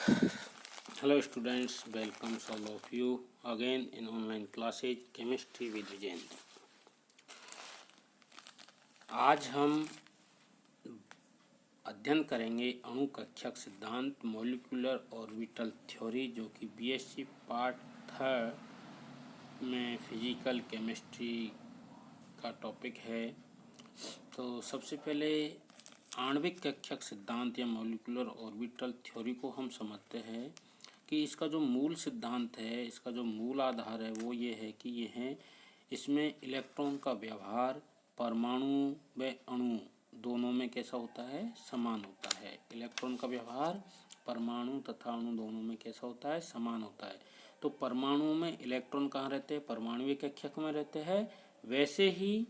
Hello students, welcome all of you again in online classes Chemistry with Vijayendra। आज हम अध्ययन करेंगे अणु कक्षक सिद्धांत मॉलिक्यूलर ऑर्बिटल थ्योरी, जो कि बीएससी पार्ट 3 में फिजिकल केमिस्ट्री का टॉपिक है। तो सबसे पहले आणविक कक्षक सिद्धांत या मॉलिक्यूलर ऑर्बिटल थ्योरी को हम समझते हैं कि इसका जो मूल सिद्धांत है, इसका जो मूल आधार है वो ये है कि इसमें इलेक्ट्रॉन का व्यवहार परमाणु व अणु दोनों में कैसा होता है, समान होता है। इलेक्ट्रॉन का व्यवहार परमाणु तथा अणु दोनों में कैसा होता है, समान होता है। तो परमाणु में इलेक्ट्रॉन कहाँ रहते हैं, परमाणु कक्षक में रहते हैं। वैसे ही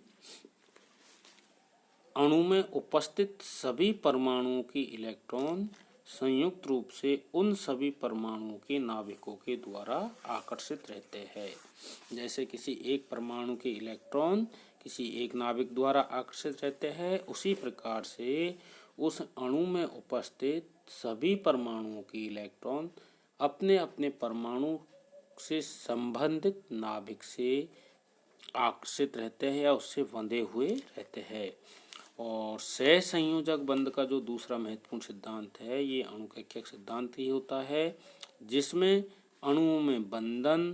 अणु में उपस्थित सभी परमाणुओं की इलेक्ट्रॉन संयुक्त रूप से उन सभी परमाणुओं के नाभिकों के द्वारा आकर्षित रहते हैं। जैसे किसी एक परमाणु के इलेक्ट्रॉन किसी एक नाभिक द्वारा आकर्षित रहते हैं, उसी प्रकार से उस अणु में उपस्थित सभी परमाणुओं की इलेक्ट्रॉन अपने अपने परमाणु से संबंधित नाभिक से आकर्षित रहते हैं या उससे बंधे हुए रहते हैं। और सहसंयोजक बंध का जो दूसरा महत्वपूर्ण सिद्धांत है, ये अणु कक्षक सिद्धांत ही होता है, जिसमें अणुओं में बंधन,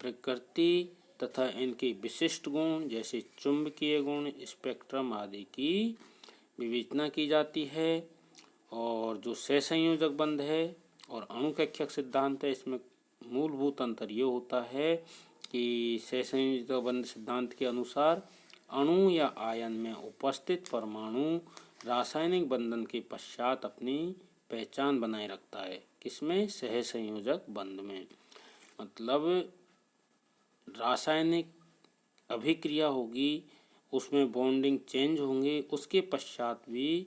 प्रकृति तथा इनके विशिष्ट गुण जैसे चुंबकीय गुण, स्पेक्ट्रम आदि की विवेचना की जाती है। और जो सहसंयोजक बंध है और अणु कक्षक सिद्धांत है, इसमें मूलभूत अंतर ये होता है कि सहसंयोजक बंध सिद्धांत के अनुसार अणु या आयन में उपस्थित परमाणु रासायनिक बंधन के पश्चात अपनी पहचान बनाए रखता है। किसमें, सहसंयोजक बंध में। मतलब रासायनिक अभिक्रिया होगी, उसमें बॉन्डिंग चेंज होंगे, उसके पश्चात भी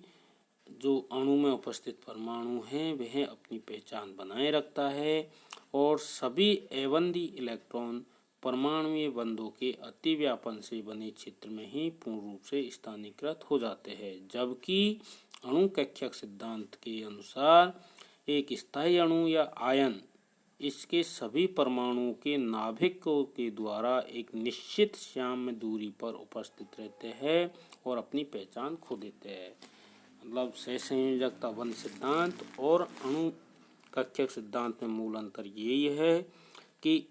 जो अणु में उपस्थित परमाणु हैं वह अपनी पहचान बनाए रखता है और सभी एवंदी इलेक्ट्रॉन परमाणुीय बंधों के अतिव्यापन से बने क्षेत्र में ही पूर्ण रूप से स्थानीकृत हो जाते हैं। जबकि अणु कक्षक सिद्धांत के अनुसार एक स्थायी अणु या आयन इसके सभी परमाणुओं के नाभिकों के द्वारा एक निश्चित साम्य दूरी पर उपस्थित रहते हैं और अपनी पहचान खो देते हैं। मतलब सहसंयोजकता बंध सिद्धांत और अणु कक्षक सिद्धांत में मूल अंतर यही है कि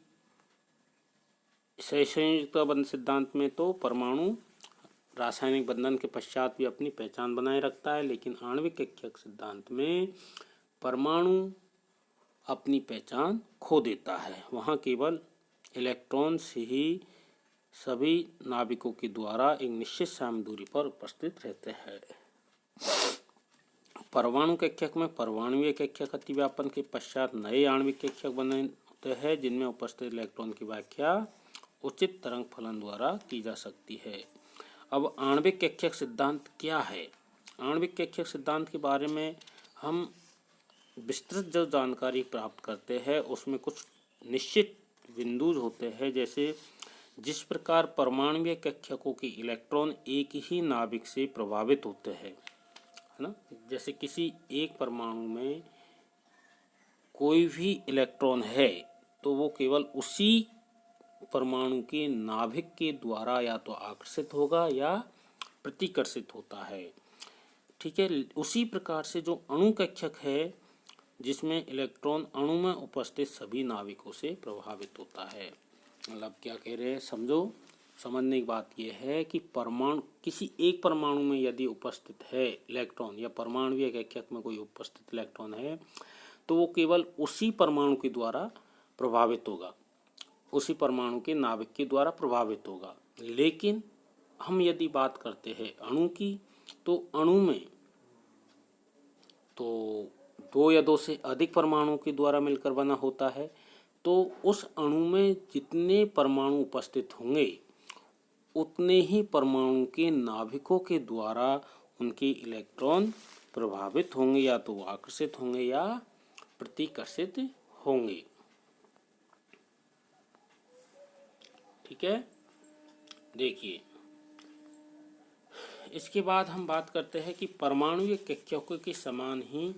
सहसंयोजकता बंध सिद्धांत में तो परमाणु रासायनिक बंधन के पश्चात भी अपनी पहचान बनाए रखता है, लेकिन आणविक कक्षक सिद्धांत में परमाणु अपनी पहचान खो देता है। वहाँ केवल इलेक्ट्रॉन से ही सभी नाभिकों के द्वारा एक निश्चित साम्य दूरी पर उपस्थित रहते हैं। परमाणु कक्षक में परमाणुीय कक्षक अतिव्यापन के पश्चात नए आणविक कक्षक बने होते हैं, जिनमें उपस्थित इलेक्ट्रॉन की व्याख्या उचित तरंग फलन द्वारा की जा सकती है। अब आणविक कक्षक सिद्धांत क्या है? आणविक कक्षक सिद्धांत के बारे में हम विस्तृत जो जानकारी प्राप्त करते हैं उसमें कुछ निश्चित बिंदु होते हैं। जैसे जिस प्रकार परमाणुीय कक्षकों के इलेक्ट्रॉन एक ही नाभिक से प्रभावित होते हैं, है ना। जैसे किसी एक परमाणु में कोई भी इलेक्ट्रॉन है तो वो केवल उसी परमाणु के नाभिक के द्वारा या तो आकर्षित होगा या प्रतिकर्षित होता है। ठीक है। उसी प्रकार से जो अणु कक्षक है, जिसमें इलेक्ट्रॉन अणु में उपस्थित सभी नाभिकों से प्रभावित होता है। मतलब क्या कह रहे हैं, समझो। समझने की बात यह है कि परमाणु किसी एक परमाणु में यदि उपस्थित है इलेक्ट्रॉन या परमाणुीय कक्षक में कोई उपस्थित इलेक्ट्रॉन है तो वो केवल उसी परमाणु के द्वारा प्रभावित होगा, उसी परमाणु के नाभिक के द्वारा प्रभावित होगा। लेकिन हम यदि बात करते हैं अणु की, तो अणु में तो 2 या 2 से अधिक परमाणुओं के द्वारा मिलकर बना होता है। तो उस अणु में जितने परमाणु उपस्थित होंगे उतने ही परमाणु के नाभिकों के द्वारा उनके इलेक्ट्रॉन प्रभावित होंगे, या तो आकर्षित होंगे या प्रतिकर्षित होंगे। ठीक है। देखिए, इसके बाद हम बात करते हैं कि परमाणुीय कक्षकों के समान ही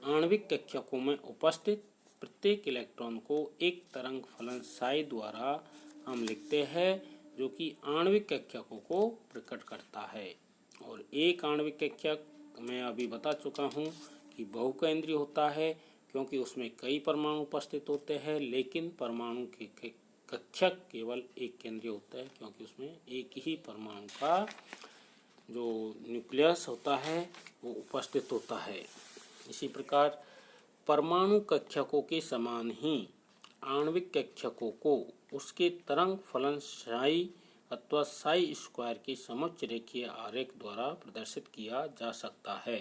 आणविक कक्षकों में उपस्थित प्रत्येक इलेक्ट्रॉन को एक तरंग फलन साई द्वारा हम लिखते हैं, जो कि आणविक कक्षकों को प्रकट करता है। और एक आणविक कक्षक मैं अभी बता चुका हूँ कि बहुकेंद्रीय होता है, क्योंकि उसमें कई परमाणु उपस्थित होते हैं, लेकिन परमाणु के कक्षक केवल एक केंद्रीय होता है, क्योंकि उसमें एक ही परमाणु का जो न्यूक्लियस होता है वो उपस्थित होता है। इसी प्रकार परमाणु कक्षकों के समान ही आणविक कक्षकों को उसके तरंग फलन साई अथवा साई स्क्वायर के समोच्च रेखीय आरेख द्वारा प्रदर्शित किया जा सकता है।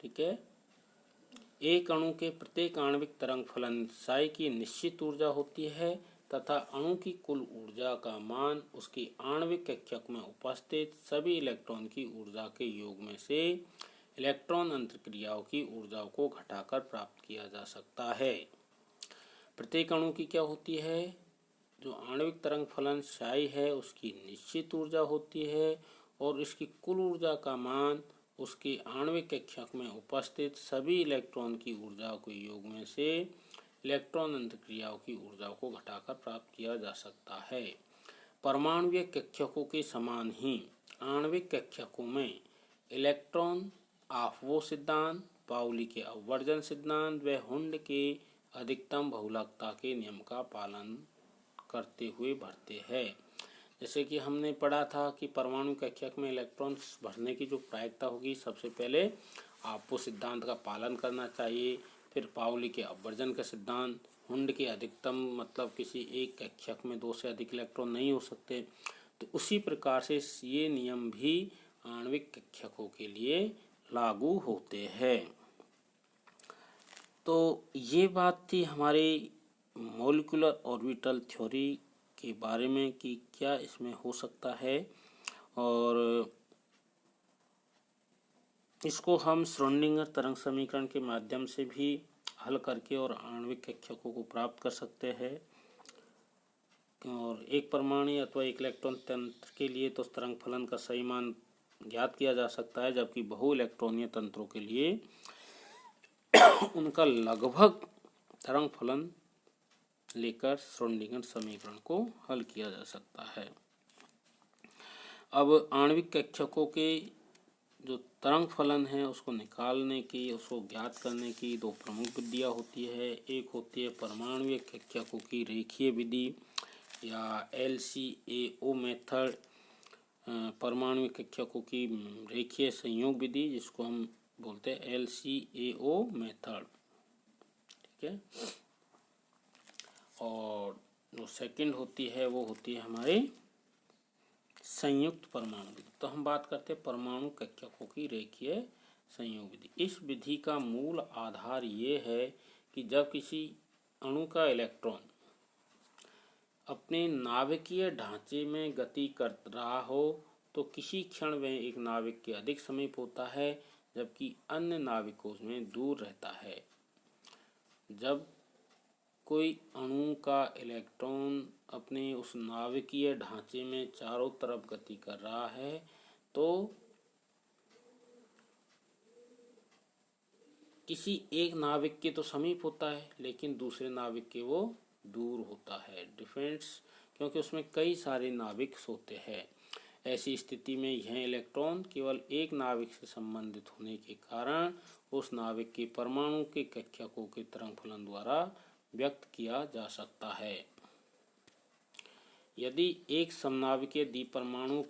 ठीक है। एक अणु के प्रत्येक आणविक तरंग फलन साई की निश्चित ऊर्जा होती है तथा अणु की कुल ऊर्जा का मान उसकी आणविक कक्षक में उपस्थित सभी इलेक्ट्रॉन की ऊर्जा के योग में से इलेक्ट्रॉन अंतर्क्रियाओं की ऊर्जाओं को घटाकर प्राप्त किया जा सकता है। प्रत्येक अणु की क्या होती है, जो आणविक तरंग फलन साई है उसकी निश्चित ऊर्जा होती है और इसकी कुल ऊर्जा का मान उसकी आणविक कक्षक में उपस्थित सभी इलेक्ट्रॉन की ऊर्जा के योग में से इलेक्ट्रॉन अंतर्क्रियाओं की ऊर्जा को घटाकर प्राप्त किया जा सकता है। परमाणुीय कक्षकों के समान ही आणविक कक्षकों में इलेक्ट्रॉन ऑफबो सिद्धांत, पाउली के अपवर्जन सिद्धांत व हुंड के अधिकतम बहुलकता के नियम का पालन करते हुए भरते हैं। जैसे कि हमने पढ़ा था कि परमाणु कक्षक में इलेक्ट्रॉन्स भरने की जो प्रायिकता होगी, सबसे पहले ऑफबो सिद्धांत का पालन करना चाहिए, फिर पाउली के अपवर्जन का सिद्धांत, हुंड के अधिकतम मतलब किसी एक कक्षक में 2 से अधिक इलेक्ट्रॉन नहीं हो सकते। तो उसी प्रकार से ये नियम भी आणविक कक्षकों के लिए लागू होते हैं। तो ये बात थी हमारी मॉलिक्यूलर ऑर्बिटल थ्योरी के बारे में कि क्या इसमें हो सकता है, और इसको हम श्रोडिंगर तरंग समीकरण के माध्यम से भी हल करके और आणविक कक्षकों को प्राप्त कर सकते हैं। और एक परमाणु अथवा एक इलेक्ट्रॉन तंत्र के लिए तो तरंग फलन का सही मान ज्ञात किया जा सकता है, जबकि बहु इलेक्ट्रॉनीय तंत्रों के लिए उनका लगभग तरंग फलन लेकर श्रोडिंगर समीकरण को हल किया जा सकता है। अब आणविक कक्षकों के जो तरंग फलन है उसको निकालने की, उसको ज्ञात करने की 2 प्रमुख विधियाँ होती है। एक होती है परमाणुीय कक्षकों की रेखीय विधि या LCAO मेथड, परमाणु कक्षकों की रेखीय संयोग विधि, जिसको हम बोलते हैं LCAO मेथड। ठीक है। और जो सेकंड होती है वो होती है हमारे संयुक्त परमाणु विधि। तो हम बात करते हैं परमाणु कक्षकों की रेखीय संयोग विधि। इस विधि का मूल आधार ये है कि जब किसी अणु का इलेक्ट्रॉन अपने नाभिकीय ढांचे में गति कर रहा हो तो किसी क्षण वह एक नाभिक के अधिक समीप होता है, जबकि अन्य नाभिकों में दूर रहता है। जब कोई अणु का इलेक्ट्रॉन अपने उस नाभिकीय ढांचे में चारों तरफ गति कर रहा है तो किसी एक नाभिक के तो समीप होता है, लेकिन दूसरे नाभिक के वो दूर होता है। डिफरेंस, क्योंकि उसमें कई सारे नाभिक होते हैं। ऐसी स्थिति में यह इलेक्ट्रॉन केवल एक नाभिक से संबंधित होने के कारण उस नाभिक के परमाणु के कक्षकों के तरंग फलन द्वारा व्यक्त किया जा सकता है। यदि एक समनाभिकीय द्विपरमाणु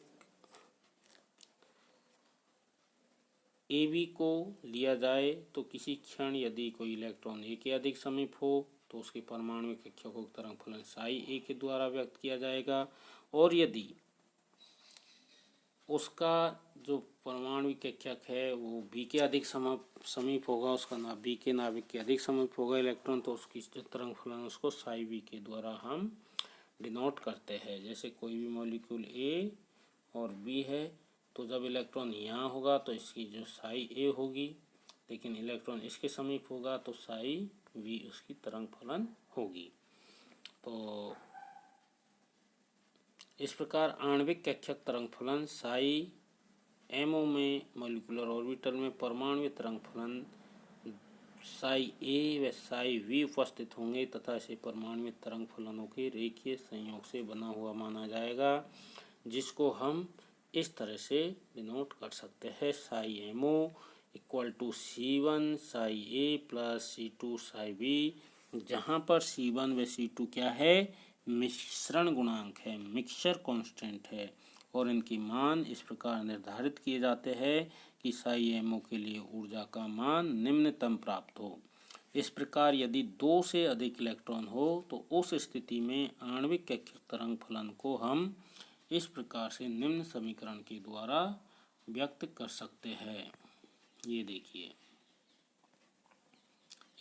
AB को लिया जाए तो किसी क्षण यदि कोई इलेक्ट्रॉन A के अधिक समीप हो तो उसके परमाणु कक्षकों का तरंग फलन साई A के द्वारा व्यक्त किया जाएगा, और यदि उसका जो परमाणु कक्षक है वो B के अधिक समीप होगा, उसका B के नाभिक के अधिक समीप होगा इलेक्ट्रॉन, तो उसकी जो तरंग फलन उसको साई B के द्वारा हम डिनोट करते हैं। जैसे कोई भी मॉलिक्यूल A और B है, तो जब इलेक्ट्रॉन यहाँ होगा तो इसकी जो साई A होगी, लेकिन इलेक्ट्रॉन इसके समीप होगा तो साई B उसकी तरंग फलन होगी। तो इस प्रकार आणविक कक्षक तरंग फलन साई MO में मॉलिक्यूलर ऑर्बिटल में परमाणु तरंग फलन साई ए व साई वी उपस्थित होंगे तथा इसे परमाणु तरंग फलनों के रेखीय संयोग से बना हुआ माना जाएगा, जिसको हम इस तरह से डिनोट कर सकते हैं। Psi M O equal to C1 psi A plus C2 psi B, जहाँ पर C1 व C2 क्या है, मिश्रण गुणांक है, मिक्सचर कांस्टेंट है, और इनकी मान इस प्रकार निर्धारित किए जाते हैं कि साई एम ओ के लिए ऊर्जा का मान निम्नतम प्राप्त हो। इस प्रकार यदि 2 से अधिक इलेक्ट्रॉन हो तो उस स्थिति में आणविक कक्षीय तरंग फलन को हम इस प्रकार से निम्न समीकरण के द्वारा व्यक्त कर सकते हैं। ये देखिए,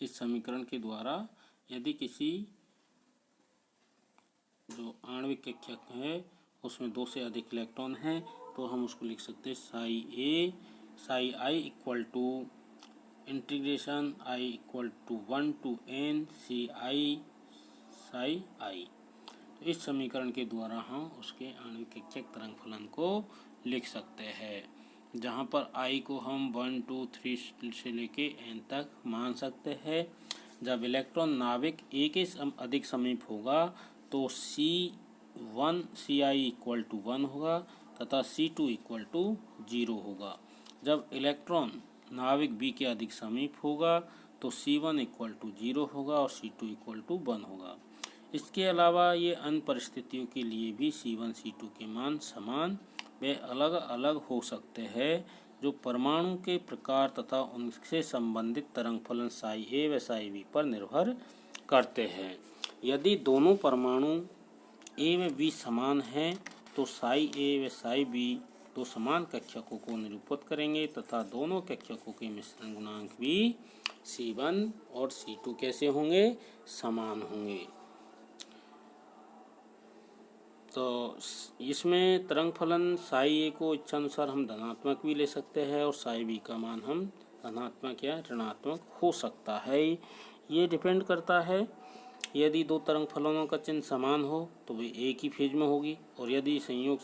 इस समीकरण के द्वारा यदि किसी जो आणविक कक्षक है उसमें 2 से अधिक इलेक्ट्रॉन है तो हम उसको लिख सकते हैं psi A psi I equal to integration I equal to 1 to n C I psi I. तो इस समीकरण के द्वारा हम उसके आणविक कक्षक तरंग फलन को लिख सकते हैं, जहाँ पर आई को हम 1 2 3 से लेके n तक मान सकते हैं। जब इलेक्ट्रॉन नाभिक ए के अधिक समीप होगा तो C1 Ci इक्वल टू 1 होगा तथा C2 इक्वल टू 0 होगा। जब इलेक्ट्रॉन नाभिक बी के अधिक समीप होगा तो C1 इक्वल टू 0 होगा और C2 इक्वल टू 1 होगा। इसके अलावा ये अन्य परिस्थितियों के लिए भी C1 C2 के मान समान व अलग अलग हो सकते हैं, जो परमाणु के प्रकार तथा उनसे संबंधित तरंग फलन साई ए व साई बी पर निर्भर करते हैं। यदि दोनों परमाणु ए व बी समान हैं तो साई ए व साई बी दो समान कक्षकों को निरूपित करेंगे तथा दोनों कक्षकों के मिश्रण गुणांक भी C1 और C2 कैसे होंगे, समान होंगे। तो इसमें तरंग फलन साई ए को इच्छानुसार हम धनात्मक भी ले सकते हैं और साई बी का मान हम धनात्मक या ऋणात्मक हो सकता है। ये डिपेंड करता है, यदि 2 तरंग फलनों का चिन्ह समान हो तो वे एक ही फेज में होगी, और यदि संयोग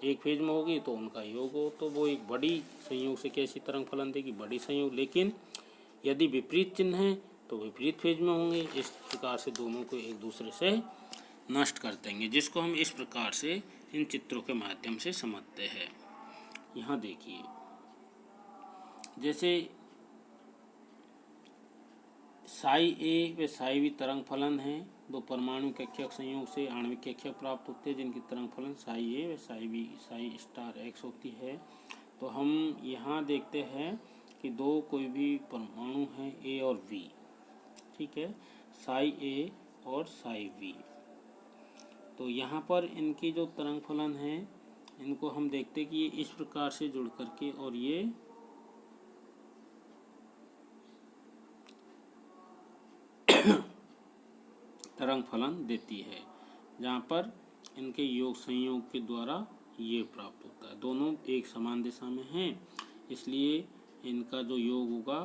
एक फेज में होगी तो उनका योग हो तो वो एक बड़ी संयोग से कैसी तरंग फलन देगी, बड़ी संयोग। लेकिन यदि विपरीत चिन्ह है तो विपरीत फेज में होंगे। इस प्रकार से दोनों को एक दूसरे से नष्ट कर देंगे, जिसको हम इस प्रकार से इन चित्रों के माध्यम से समझते हैं। यहाँ देखिए, जैसे साई ए व साई बी तरंग फलन है, 2 परमाणु कक्षक संयोग से आणविक कक्षक प्राप्त होते हैं जिनकी तरंग फलन साई ए व psi B psi star X होती है। तो हम यहाँ देखते हैं कि 2 कोई भी परमाणु हैं ए और बी, ठीक है, साई ए और साई बी। तो यहाँ पर इनकी जो तरंग फलन है इनको हम देखते कि ये इस प्रकार से जुड़ करके और ये तरंग फलन देती है, जहाँ पर इनके योग संयोग के द्वारा ये प्राप्त होता है। दोनों एक समान दिशा में हैं, इसलिए इनका जो योग होगा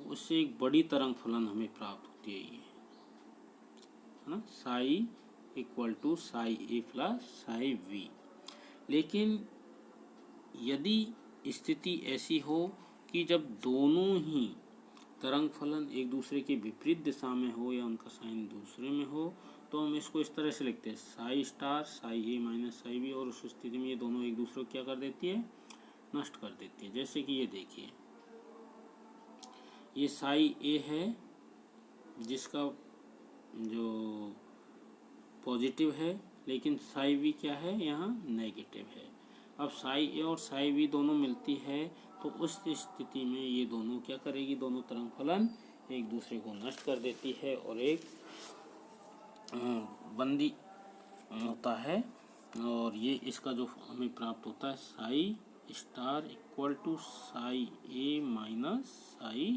उससे एक बड़ी तरंग फलन हमें प्राप्त होती है, ये है ना, psi equal to psi A plus psi V. लेकिन यदि स्थिति ऐसी हो कि जब दोनों ही तरंग फलन एक दूसरे के विपरीत दिशा में हो या उनका साइन दूसरे में हो तो हम इसको इस तरह से लिखते हैं Sai star psi A minus psi B, और उस स्थिति में ये दोनों एक दूसरे को क्या कर देती है, नष्ट कर देती है। जैसे कि ये देखिए, ये साई ए है जिसका जो पॉजिटिव है, लेकिन साई बी क्या है, यहाँ नेगेटिव है। अब साई ए और साई बी दोनों मिलती है तो उस स्थिति में ये दोनों क्या करेगी, दोनों तरंग फलन एक दूसरे को नष्ट कर देती है और एक बंदी होता है, और ये इसका जो हमें प्राप्त होता है psi star equal to psi A minus psi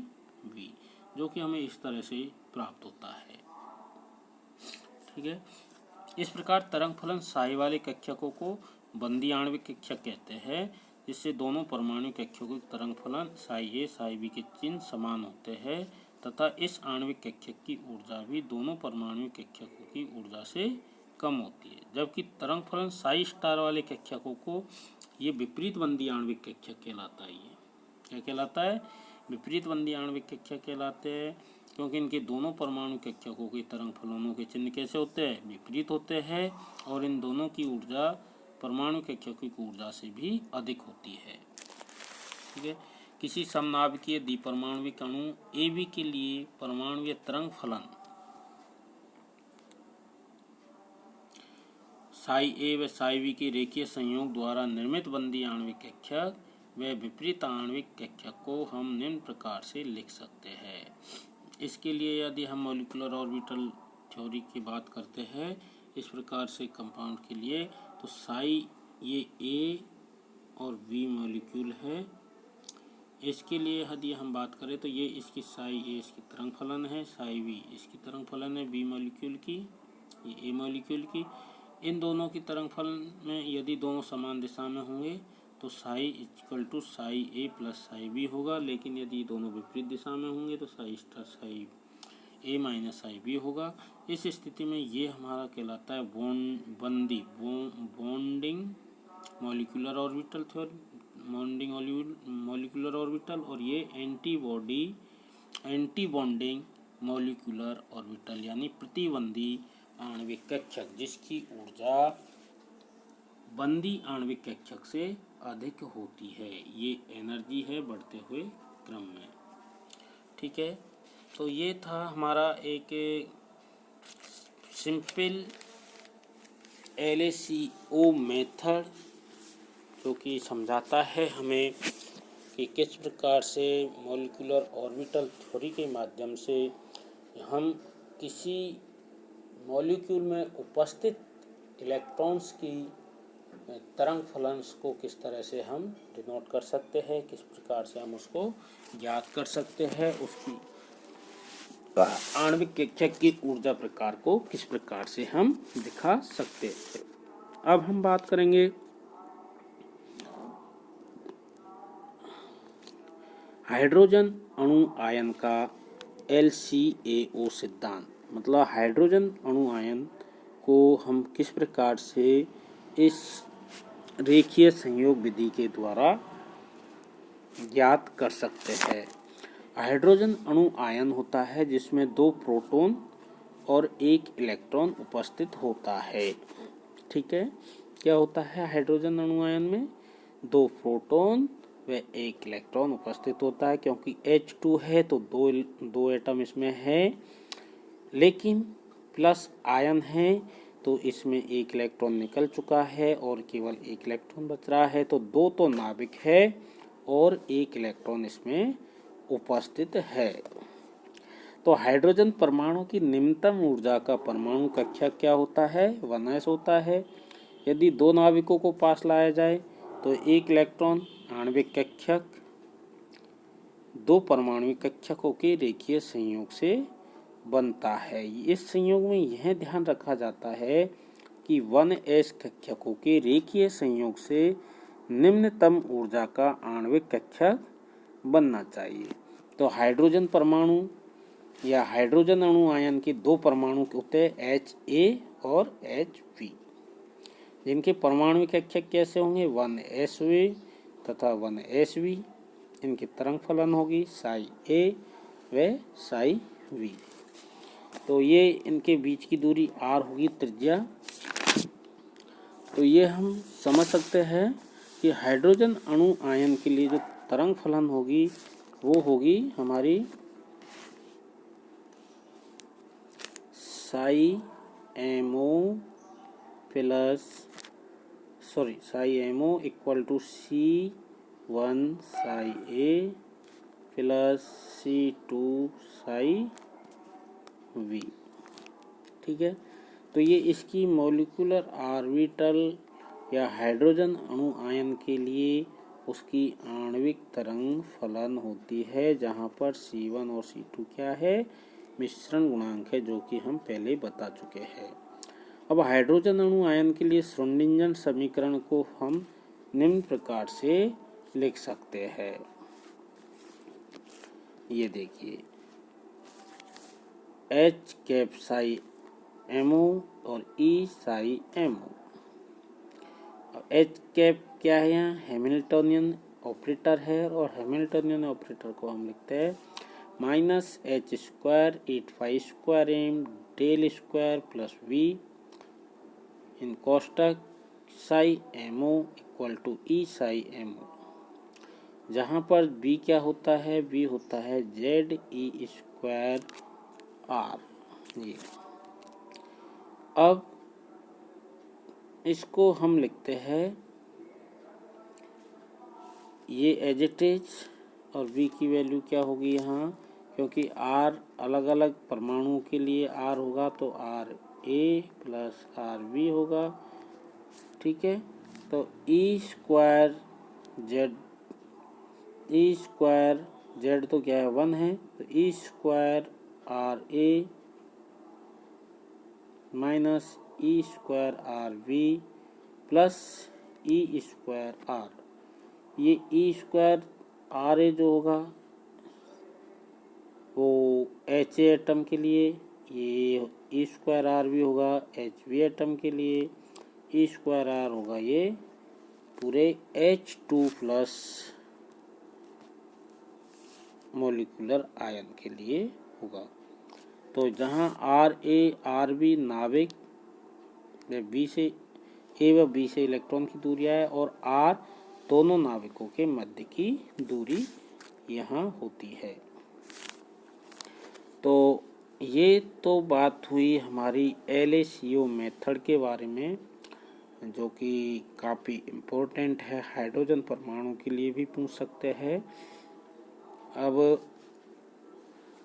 B, जो कि हमें इस तरह से प्राप्त होता है। ठीक है, इस प्रकार तरंग फलन साई वाले कक्षकों को बंदी आणविक कक्षक कहते हैं, जिससे दोनों परमाणु कक्षकों के तरंग फलन साई ए साई बी के चिन्ह समान होते हैं तथा इस आणविक कक्षक की ऊर्जा भी दोनों परमाणु कक्षकों की ऊर्जा से कम होती है। जबकि तरंग फलन साई स्टार वाले कक्षकों को ये विपरीत बंदी आणविक कक्षक कहलाता है। ये क्या कहलाता है, विपरीत बंदी आणविक कक्षक कहलाते हैं, क्योंकि इनके दोनों परमाणु कक्षकों के तरंग फलनों के चिन्ह कैसे होते हैं, विपरीत होते हैं, और इन दोनों की ऊर्जा परमाणु कक्षकों की ऊर्जा से भी अधिक होती है। ठीक है। किसी समनाभिकीय द्विपरमाणुविक अणु AB के लिए परमाणुीय तरंग फलन साई ए व साई बी के रेखीय संयोग द्वारा निर्मित बंदी आणविक कक्षक व विपरीत आणविक कक्षक को हम निम्न प्रकार से लिख सकते हैं। इसके लिए यदि हम मॉलिक्यूलर ऑर्बिटल थ्योरी की बात करते हैं इस प्रकार से कंपाउंड के लिए, तो साई ये ए और बी मॉलिक्यूल है। इसके लिए यदि हम बात करें तो ये इसकी साई ए इसकी तरंग फलन है, साई बी इसकी तरंग फलन है बी मॉलिक्यूल की, ये ए मॉलिक्यूल की। इन दोनों की तरंग फलन में यदि दोनों समान दिशा में होंगे तो psi equal to psi A plus psi B होगा, लेकिन यदि दोनों विपरीत दिशा में होंगे तो psi star psi A minus psi B होगा। इस स्थिति में ये हमारा कहलाता है bonding molecular orbital theory, bonding molecular orbital, और ये एंटी बॉन्डिंग मॉलिक्यूलर ऑर्बिटल यानी प्रतिबंधी आणविक कक्षक, जिसकी ऊर्जा बंदी आणविक कक्षक से अधिक होती है। ये एनर्जी है बढ़ते हुए क्रम में। ठीक है, तो ये था हमारा एक सिंपल LACO मेथड, जो कि समझाता है हमें कि किस प्रकार से मॉलिक्यूलर ऑर्बिटल थ्योरी के माध्यम से हम किसी मॉलिक्यूल में उपस्थित इलेक्ट्रॉन्स की तरंग फलन को किस तरह से हम डिनोट कर सकते हैं, किस प्रकार से हम उसको ज्ञात कर सकते हैं, उसकी आणविक कक्षक की ऊर्जा प्रकार को किस प्रकार से हम दिखा सकते हैं। अब हम बात करेंगे हाइड्रोजन अणु आयन का LCAO सिद्धांत, मतलब हाइड्रोजन अणु आयन को हम किस प्रकार से इस रेखीय संयोग विधि के द्वारा ज्ञात कर सकते हैं। हाइड्रोजन अणु आयन होता है जिसमें 2 प्रोटॉन और 1 इलेक्ट्रॉन उपस्थित होता है। ठीक है, क्या होता है हाइड्रोजन अणु आयन में 2 प्रोटॉन व 1 इलेक्ट्रॉन उपस्थित होता है, क्योंकि H2 है तो दो एटम इसमें है, लेकिन प्लस आयन है तो इसमें 1 इलेक्ट्रॉन निकल चुका है और केवल 1 इलेक्ट्रॉन बच रहा है, तो 2 तो नाभिक है और 1 इलेक्ट्रॉन इसमें उपस्थित है। तो हाइड्रोजन परमाणु की निम्नतम ऊर्जा का परमाणु कक्षक क्या होता है, 1s होता है। यदि 2 नाभिकों को पास लाया जाए तो 1 इलेक्ट्रॉन आणविक कक्षक 2 परमाणुविक कक्षकों के रेखीय संयोग से बनता है। इस संयोग में यह ध्यान रखा जाता है कि 1s कक्षकों के रेखीय संयोग से निम्नतम ऊर्जा का आणविक कक्षक बनना चाहिए। तो हाइड्रोजन परमाणु या हाइड्रोजन अणु आयन के 2 परमाणु होते हैं HA और HB, जिनके परमाणुविक कक्षक कैसे होंगे 1sv तथा 1sv। इनकी तरंग फलन होगी साई A व साई V। तो ये इनके बीच की दूरी r होगी त्रिज्या। तो ये हम समझ सकते हैं कि हाइड्रोजन अणु आयन के लिए जो तरंग फलन होगी वो होगी हमारी psi MO equal to C1 psi A plus C2 psi V। ठीक है, तो ये इसकी मॉलिक्यूलर ऑर्बिटल या हाइड्रोजन अणु आयन के लिए उसकी आणविक तरंग फलन होती है, जहाँ पर C1 और C2 क्या है, मिश्रण गुणांक है, जो कि हम पहले बता चुके हैं। अब हाइड्रोजन अणु आयन के लिए श्रोडिंगर समीकरण को हम निम्न प्रकार से लिख सकते हैं। ये देखिए H कैप साई MO और E साई MO। अब H कैप क्या है, यहाँ हैमिल्टनियन ऑपरेटर है और हैमिल्टनियन ऑपरेटर को हम लिखते हैं -h² 8π² del square plus v इन कोष्टक psi mo equal to E psi mo, जहाँ पर v क्या होता है, v होता है ZE² R। ये अब इसको हम लिखते हैं ये एज इट इज, और v की वैल्यू क्या होगी यहाँ, क्योंकि r अलग अलग परमाणुओं के लिए r होगा तो RA प्लस RB होगा। ठीक है, तो E² Z तो क्या है 1 है, तो E² RA minus E² RB plus E² R। ये E² RA जो होगा वो HA एटम के लिए, ये E² RB होगा HB एटम के लिए, E² R होगा ये पूरे H2 प्लस मोलिकुलर आयन के लिए होगा। तो जहाँ RA RB नाभिक B से A व B से इलेक्ट्रॉन की दूरी है और R दोनों नाभिकों के मध्य की दूरी यहाँ होती है। तो ये तो बात हुई हमारी LaCO मेथड के बारे में, जो कि काफ़ी इम्पोर्टेंट है, हाइड्रोजन परमाणु के लिए भी पूछ सकते हैं। अब